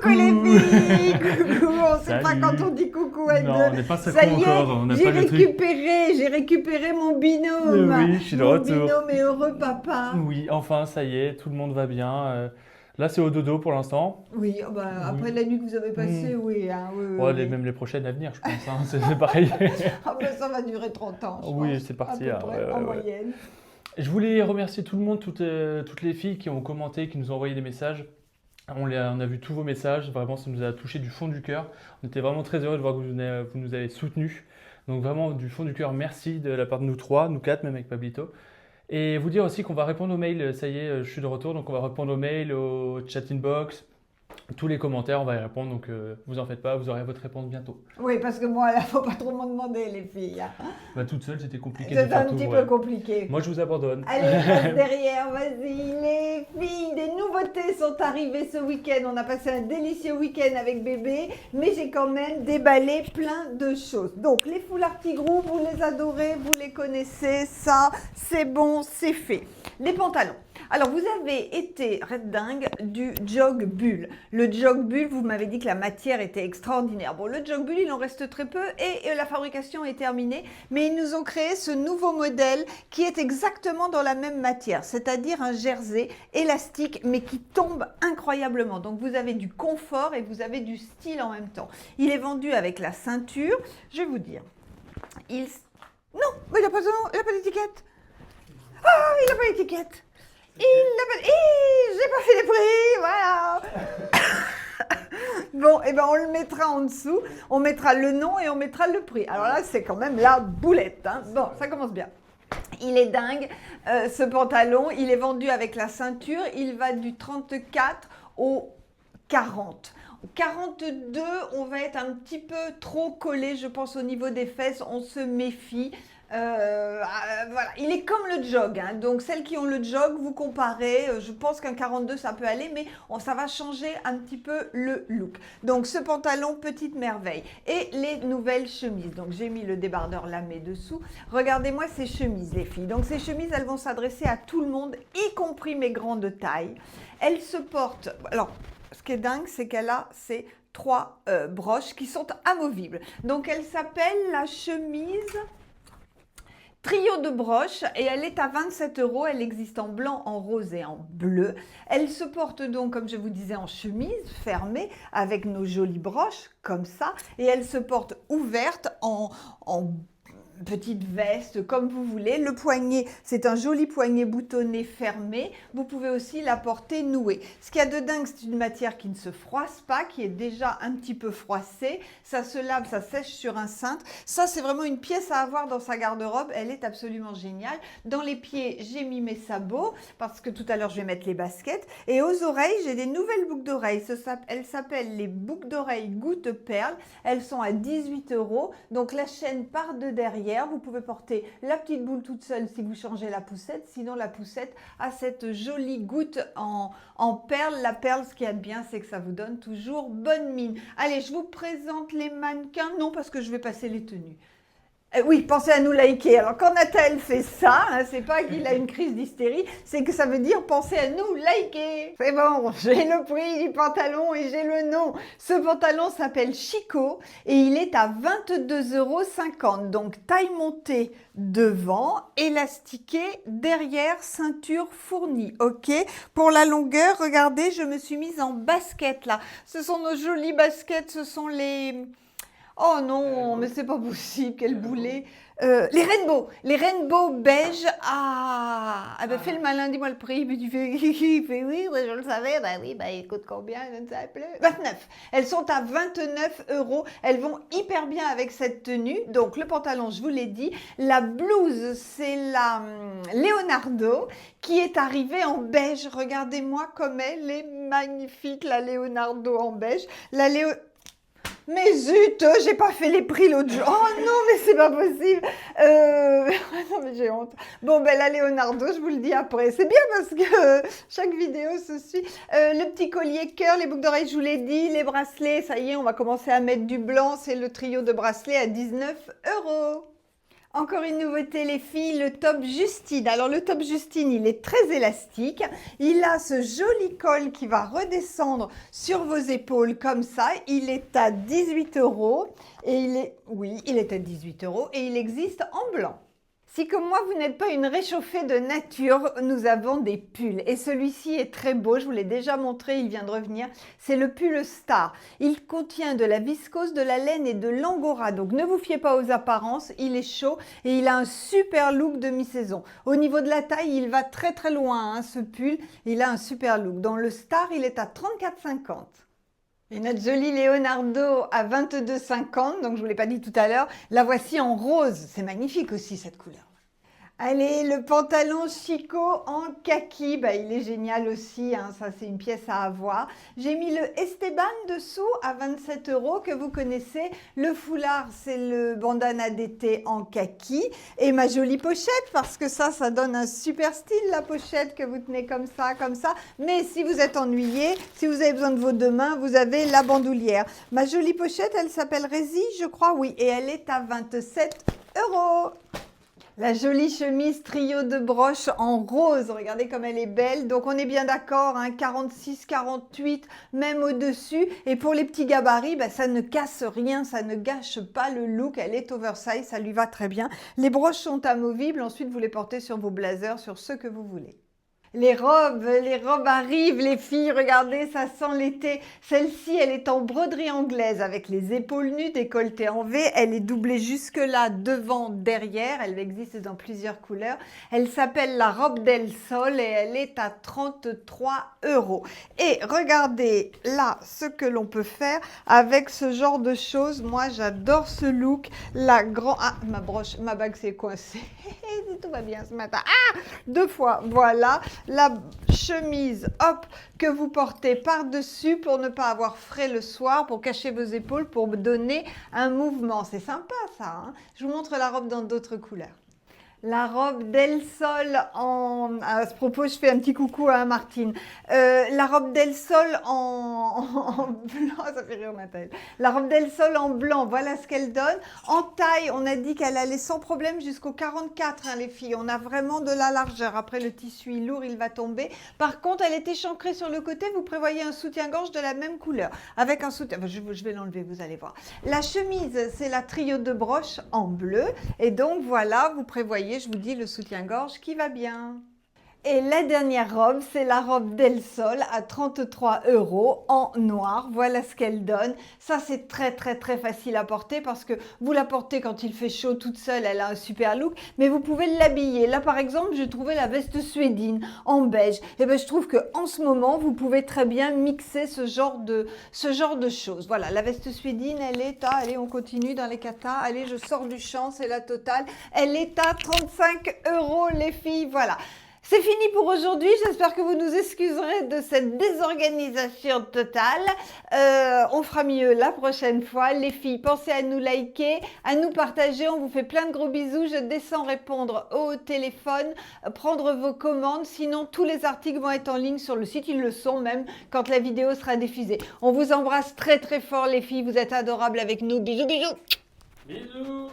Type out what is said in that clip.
Coucou les filles. Coucou, on sait Salut. pas quand on dit coucou à Non, deux. on n'est pas ça Ça y est, encore, on n'a pas le truc. j'ai récupéré mon binôme. Oui, je suis de Mon retour. binôme est heureux papa. Oui, enfin, ça y est, tout le monde va bien. Là, c'est au dodo pour l'instant. Oui, bah, après la nuit que vous avez passée, oui, hein, oui, Ouais, oui. même les prochaines à venir, je pense. Hein, c'est pareil. Ah ben, ça va durer 30 ans, je Oui, pense, c'est parti, à peu ah, près, ouais, en ouais. moyenne. Je voulais remercier tout le monde, toutes les filles qui ont commenté, qui nous ont envoyé des messages. On a vu tous vos messages, vraiment ça nous a touché du fond du cœur. On était vraiment très heureux de voir que vous nous avez soutenus. Donc vraiment du fond du cœur, merci de la part de nous trois, nous quatre, même avec Pablito. Et vous dire aussi qu'on va répondre aux mails, ça y est, je suis de retour, donc on va répondre aux mails, au chat inbox, tous les commentaires, on va y répondre, donc vous en faites pas, vous aurez votre réponse bientôt. Oui, parce que moi, il ne faut pas trop m'en demander, les filles. Hein. Bah, toute seule, c'était compliqué de C'est faire un tout. petit Ouais. peu compliqué. Moi, je vous abandonne. Allez, passe derrière, vas-y, les filles, des nouveautés sont arrivées ce week-end. On a passé un délicieux week-end avec bébé, mais j'ai quand même déballé plein de choses. Donc, les foulards tigrou, vous les adorez, vous les connaissez, ça, c'est bon, c'est fait. Les pantalons. Alors, vous avez été red dingue du jog bulle. Le jog bulle, vous m'avez dit que la matière était extraordinaire. Bon, le jog bulle, il en reste très peu et la fabrication est terminée, mais ils nous ont créé ce nouveau modèle qui est exactement dans la même matière, c'est-à-dire un jersey élastique, mais qui tombe incroyablement. Donc, vous avez du confort et vous avez du style en même temps. Il est vendu avec la ceinture. Je vais vous dire, non, mais il n'a pas d'étiquette. Ah, il n'a pas d'étiquette. J'ai pas fait les prix, voilà. Bon, et ben on le mettra en dessous, on mettra le nom et on mettra le prix. Alors là, c'est quand même la boulette, hein. Bon, ça commence bien. Il est dingue, ce pantalon, il est vendu avec la ceinture, il va du 34 au 40. Au 42, on va être un petit peu trop collé, je pense, au niveau des fesses, on se méfie. Voilà, il est comme le jog, hein. Donc celles qui ont le jog, vous comparez, je pense qu'un 42 ça peut aller, mais ça va changer un petit peu le look. Donc ce pantalon, petite merveille. Et les nouvelles chemises, donc j'ai mis le débardeur lamé dessous. Regardez-moi ces chemises les filles, donc ces chemises elles vont s'adresser à tout le monde, y compris mes grandes tailles. Elles se portent, alors ce qui est dingue c'est qu'elle a ces trois broches qui sont amovibles. Donc elle s'appelle la chemise trio de broches et elle est à 27 €. Elle existe en blanc, en rose et en bleu. Elle se porte donc, comme je vous disais, en chemise fermée avec nos jolies broches comme ça. Et elle se porte ouverte en petite veste, comme vous voulez. Le poignet, c'est un joli poignet boutonné fermé. Vous pouvez aussi la porter nouée. Ce qu'il y a de dingue, c'est une matière qui ne se froisse pas, qui est déjà un petit peu froissée. Ça se lave, ça sèche sur un cintre. Ça, c'est vraiment une pièce à avoir dans sa garde-robe. Elle est absolument géniale. Dans les pieds, j'ai mis mes sabots, parce que tout à l'heure, je vais mettre les baskets. Et aux oreilles, j'ai des nouvelles boucles d'oreilles. Elles s'appellent les boucles d'oreilles goutte perle. Elles sont à 18 €. Donc, la chaîne part de derrière. Vous pouvez porter la petite boule toute seule si vous changez la poussette. Sinon, la poussette a cette jolie goutte en perle. La perle, ce qu'il y a de bien, c'est que ça vous donne toujours bonne mine. Allez, je vous présente les mannequins. Non, parce que je vais passer les tenues. Oui, pensez à nous liker. Alors, quand Nathalie fait ça, hein, c'est pas qu'il a une crise d'hystérie, c'est que ça veut dire pensez à nous liker. C'est bon, j'ai le prix du pantalon et j'ai le nom. Ce pantalon s'appelle Chico et il est à 22,50 €. Donc, taille montée devant, élastiqué derrière, ceinture fournie. Ok. Pour la longueur, regardez, je me suis mise en basket là. Ce sont nos jolies baskets, ce sont les... Oh non, mais c'est pas possible, quel boulet. Les rainbow beige. Ah, ben fais le malin, dis-moi le prix. Puis tu fais, il fait oui, ouais, je le savais. Bah oui, bah il coûte combien? Je ne sais plus. 29. Elles sont à 29 €. Elles vont hyper bien avec cette tenue. Donc le pantalon, je vous l'ai dit. La blouse, c'est la Leonardo qui est arrivée en beige. Regardez-moi comme elle est magnifique, la Leonardo en beige. Mais zut, j'ai pas fait les prix l'autre jour. Oh non, mais c'est pas possible. Non, mais j'ai honte. Bon, ben la Leonardo, je vous le dis après. C'est bien parce que chaque vidéo se suit. Le petit collier cœur, les boucles d'oreilles, je vous l'ai dit. Les bracelets, ça y est, on va commencer à mettre du blanc. C'est le trio de bracelets à 19 €. Encore une nouveauté les filles, le top Justine. Alors le top Justine, il est très élastique. Il a ce joli col qui va redescendre sur vos épaules comme ça. Il est à 18 € et il est à 18 € et il existe en blanc. Si comme moi, vous n'êtes pas une réchauffée de nature, nous avons des pulls. Et celui-ci est très beau, je vous l'ai déjà montré, il vient de revenir. C'est le pull Star. Il contient de la viscose, de la laine et de l'angora. Donc ne vous fiez pas aux apparences, il est chaud et il a un super look de mi-saison. Au niveau de la taille, il va très très loin, hein, ce pull. Il a un super look. Dans le Star, il est à 34,50 €. Et notre joli Leonardo à 22,50 €, donc je ne vous l'ai pas dit tout à l'heure, la voici en rose. C'est magnifique aussi cette couleur. Allez, le pantalon Chico en kaki, il est génial aussi, hein, ça c'est une pièce à avoir. J'ai mis le Esteban dessous à 27 € que vous connaissez. Le foulard, c'est le bandana d'été en kaki. Et ma jolie pochette, parce que ça donne un super style, la pochette que vous tenez comme ça, comme ça. Mais si vous êtes ennuyé, si vous avez besoin de vos deux mains, vous avez la bandoulière. Ma jolie pochette, elle s'appelle Rési, je crois, oui, et elle est à 27 €. La jolie chemise trio de broche en rose, regardez comme elle est belle. Donc on est bien d'accord, hein, 46, 48, même au-dessus. Et pour les petits gabarits, ça ne casse rien, ça ne gâche pas le look. Elle est oversize, ça lui va très bien. Les broches sont amovibles, ensuite vous les portez sur vos blazers, sur ceux que vous voulez. Les robes arrivent les filles, regardez, ça sent l'été. Celle-ci, elle est en broderie anglaise avec les épaules nues, décolletée en V. Elle est doublée jusque là, devant, derrière. Elle existe dans plusieurs couleurs. Elle s'appelle la robe del Sol et elle est à 33 €. Et regardez là ce que l'on peut faire avec ce genre de choses. Moi, j'adore ce look. Ah, ma bague s'est coincée. Tout va bien ce matin. Ah, 2 fois, voilà. La chemise, hop, que vous portez par-dessus pour ne pas avoir frais le soir, pour cacher vos épaules, pour donner un mouvement. C'est sympa ça, hein. Je vous montre la robe dans d'autres couleurs. La robe del Sol à ce propos, je fais un petit coucou à Martine. La robe del Sol en blanc, ça fait rire Nathalie. La robe del Sol en blanc, voilà ce qu'elle donne. En taille, on a dit qu'elle allait sans problème jusqu'au 44, hein, les filles. On a vraiment de la largeur. Après, le tissu est lourd, il va tomber. Par contre, elle est échancrée sur le côté. Vous prévoyez un soutien-gorge de la même couleur. Avec un soutien... je vais l'enlever, vous allez voir. La chemise, c'est la trio de broche en bleu. Et donc, voilà, vous prévoyez, je vous dis, le soutien-gorge qui va bien. Et la dernière robe, c'est la robe del Sol à 33 € en noir. Voilà ce qu'elle donne. Ça, c'est très, très, très facile à porter parce que vous la portez quand il fait chaud toute seule. Elle a un super look, mais vous pouvez l'habiller. Là, par exemple, j'ai trouvé la veste suédine en beige. Et je trouve qu'en ce moment, vous pouvez très bien mixer ce genre de choses. Voilà, la veste suédine, elle est à... Allez, on continue dans les katas. Allez, je sors du champ, c'est la totale. Elle est à 35 € les filles. Voilà. C'est fini pour aujourd'hui, j'espère que vous nous excuserez de cette désorganisation totale. On fera mieux la prochaine fois. Les filles, pensez à nous liker, à nous partager, on vous fait plein de gros bisous. Je descends répondre au téléphone, prendre vos commandes. Sinon, tous les articles vont être en ligne sur le site, ils le sont même quand la vidéo sera diffusée. On vous embrasse très très fort les filles, vous êtes adorables avec nous. Bisous, bisous. Bisous.